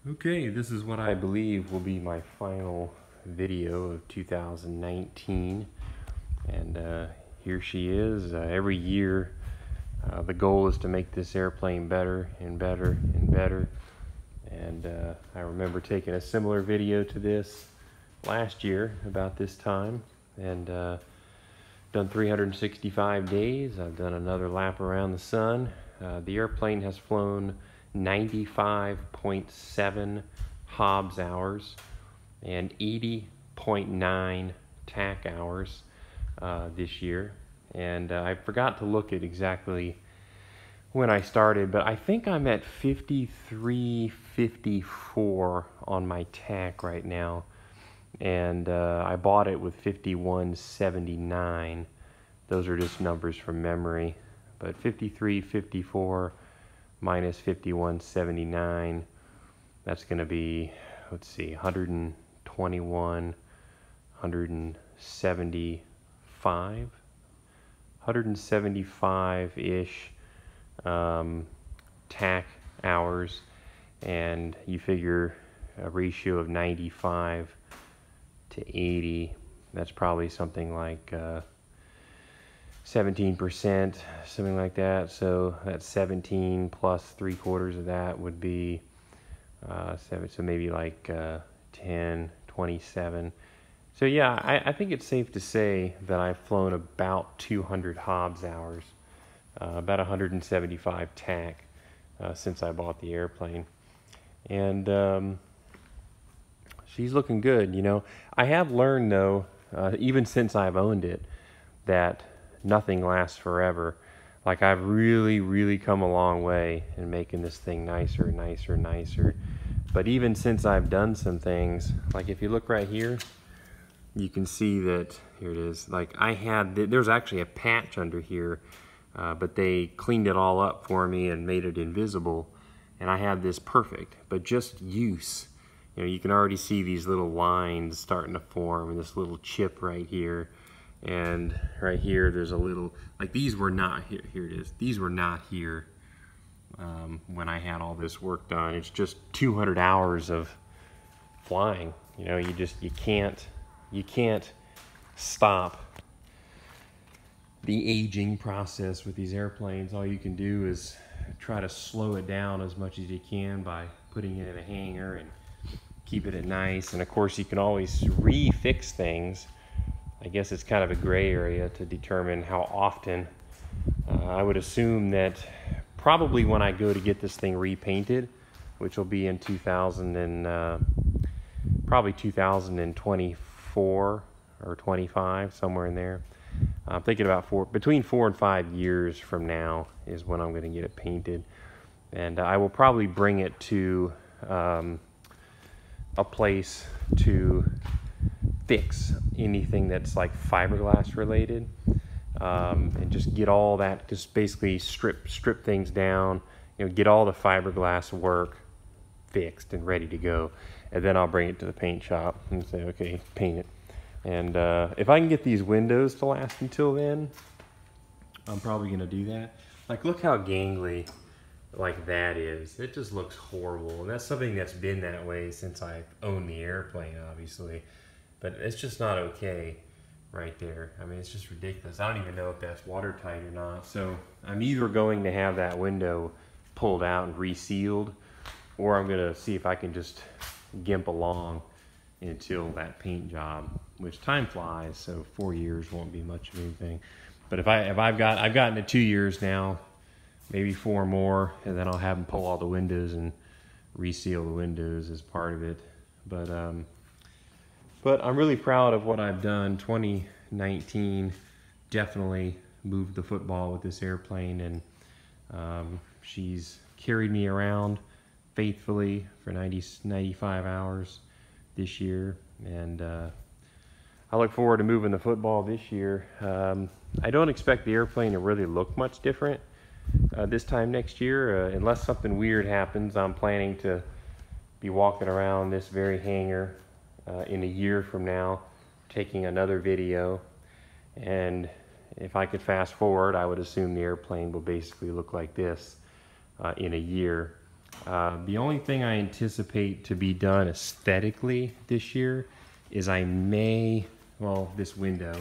Okay, this is what I believe will be my final video of 2019, and here she is. Every year the goal is to make this airplane better and better and better, and I remember taking a similar video to this last year about this time, and done 365 days. I've done another lap around the sun. The airplane has flown 95.7 Hobbs hours and 80.9 tack hours this year. And I forgot to look at exactly when I started, but I think I'm at 5354 on my tack right now. And I bought it with 5179. Those are just numbers from memory. But 5354 minus 5179, that's going to be, let's see, 121, 175-ish tack hours, and you figure a ratio of 95 to 80, that's probably something like 17%, something like that. So that's 17 plus 3/4 of that would be 7, so maybe like 10, 27. So yeah, I think it's safe to say that I've flown about 200 Hobbs hours, about 175 tack since I bought the airplane. And she's looking good, you know. I have learned though, even since I've owned it, that nothing lasts forever. Like, I've really come a long way in making this thing nicer, nicer. But even since I've done some things, like if you look right here, you can see that, here it is, like there's actually a patch under here, but they cleaned it all up for me and made it invisible, and I had this perfect, but just use. You know, you can already see these little lines starting to form, and this little chip right here. And right here, there's a little, like these were not here. Here it is. These were not here when I had all this work done. It's just 200 hours of flying. You know, you can't stop the aging process with these airplanes. All you can do is try to slow it down as much as you can by putting it in a hangar and keep it nice. And of course, you can always refix things. I guess it's kind of a gray area to determine how often. I would assume that probably when I go to get this thing repainted, which will be in probably 2024 or 25, somewhere in there. I'm thinking about between 4 and 5 years from now is when I'm going to get it painted, and I will probably bring it to a place to fix anything that's like fiberglass related, and just get all that, just basically strip things down, you know, get all the fiberglass work fixed and ready to go, and then I'll bring it to the paint shop and say, okay, paint it. And if I can get these windows to last until then, I'm probably gonna do that. Like, look how gangly like that is. It just looks horrible, and that's something that's been that way since I owned the airplane, obviously. But it's just not okay right there. I mean, it's just ridiculous. I don't even know if that's watertight or not. So I'm either going to have that window pulled out and resealed, or I'm gonna see if I can just gimp along until that paint job, which time flies, so 4 years won't be much of anything. But I've gotten to 2 years now, maybe 4 more, and then I'll have them pull all the windows and reseal the windows as part of it. But I'm really proud of what I've done. 2019 definitely moved the football with this airplane, and she's carried me around faithfully for 95 hours this year, and I look forward to moving the football this year. I don't expect the airplane to really look much different this time next year, unless something weird happens. I'm planning to be walking around this very hangar in a year from now, taking another video, and if I could fast forward, I would assume the airplane will basically look like this in a year. The only thing I anticipate to be done aesthetically this year is I may, well, this window.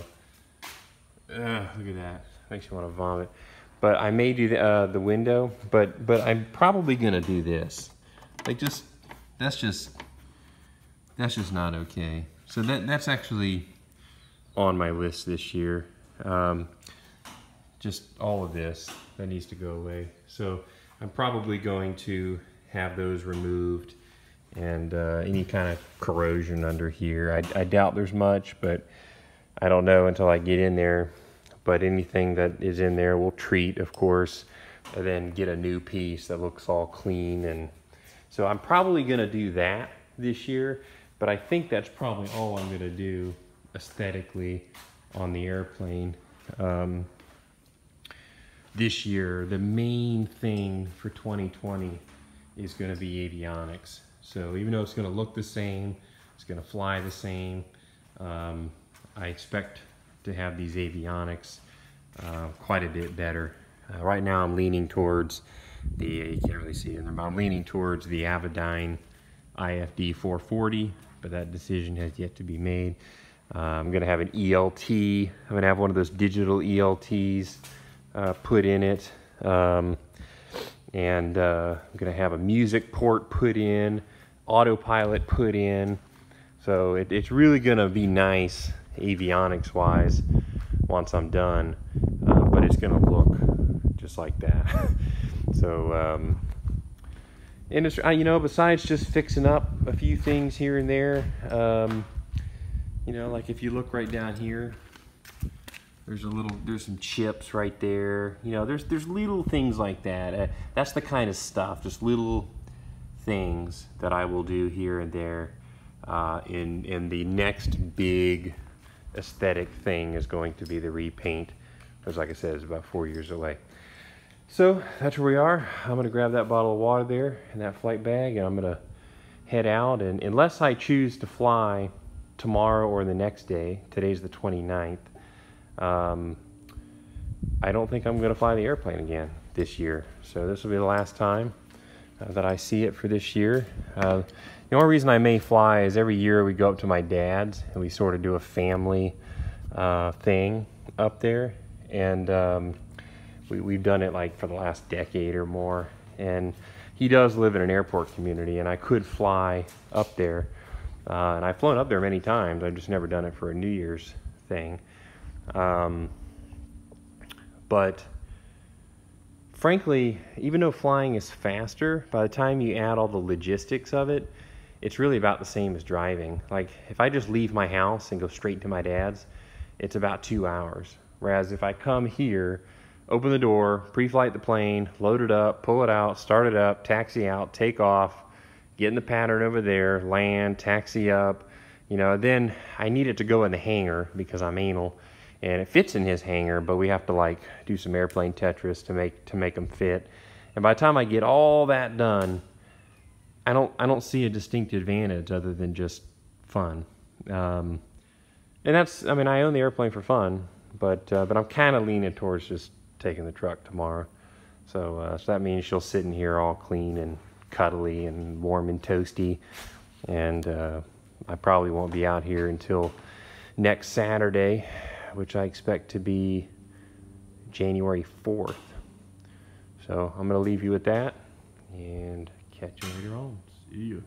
Look at that. Makes you want to vomit. But I may do the window, but I'm probably gonna do this. Like that's just not okay. So that's actually on my list this year. Just all of this that needs to go away. So I'm probably going to have those removed, and any kind of corrosion under here. I doubt there's much, but I don't know until I get in there. But anything that is in there we'll treat, of course, and then get a new piece that looks all clean. And so I'm probably gonna do that this year, but I think that's probably all I'm gonna do aesthetically on the airplane. This year, the main thing for 2020 is going to be avionics. So even though it's going to look the same, it's going to fly the same, I expect to have these avionics quite a bit better. Right now I'm leaning towards you can't really see it in there, but I'm leaning towards the Avidyne IFD 440, but that decision has yet to be made. I'm going to have an ELT. I'm going to have one of those digital ELTs put in it. And I'm going to have a music port put in, autopilot put in. So it's really going to be nice avionics wise once I'm done, but it's going to look just like that. So and it's, you know, besides just fixing up a few things here and there, you know, like if you look right down here, there's some chips right there. You know, there's little things like that. That's the kind of stuff, just little things that I will do here and there. In the next big aesthetic thing is going to be the repaint, because like I said, it's about 4 years away. So that's where we are. I'm gonna grab that bottle of water there and that flight bag, and I'm gonna head out. And unless I choose to fly tomorrow or the next day, today's the 29th, I don't think I'm going to fly the airplane again this year. So this will be the last time that I see it for this year. The only reason I may fly is every year we go up to my dad's and we sort of do a family thing up there. And we've done it like for the last decade or more. And he does live in an airport community, and I could fly up there. And I've flown up there many times. I've just never done it for a New Year's thing. But frankly, even though flying is faster, by the time you add all the logistics of it, it's really about the same as driving. Like if I just leave my house and go straight to my dad's, it's about 2 hours. Whereas if I come here, open the door, pre-flight the plane, load it up, pull it out, start it up, taxi out, take off, get in the pattern over there, land, taxi up, you know, then I need it to go in the hangar because I'm anal. And it fits in his hangar, but we have to like do some airplane Tetris to make them fit. And by the time I get all that done, I don't see a distinct advantage other than just fun. And that's, I mean, I own the airplane for fun, but I'm kind of leaning towards just taking the truck tomorrow. So that means she'll sit in here all clean and cuddly and warm and toasty, and I probably won't be out here until next Saturday, which I expect to be January 4th. So I'm going to leave you with that and catch you later on. See ya.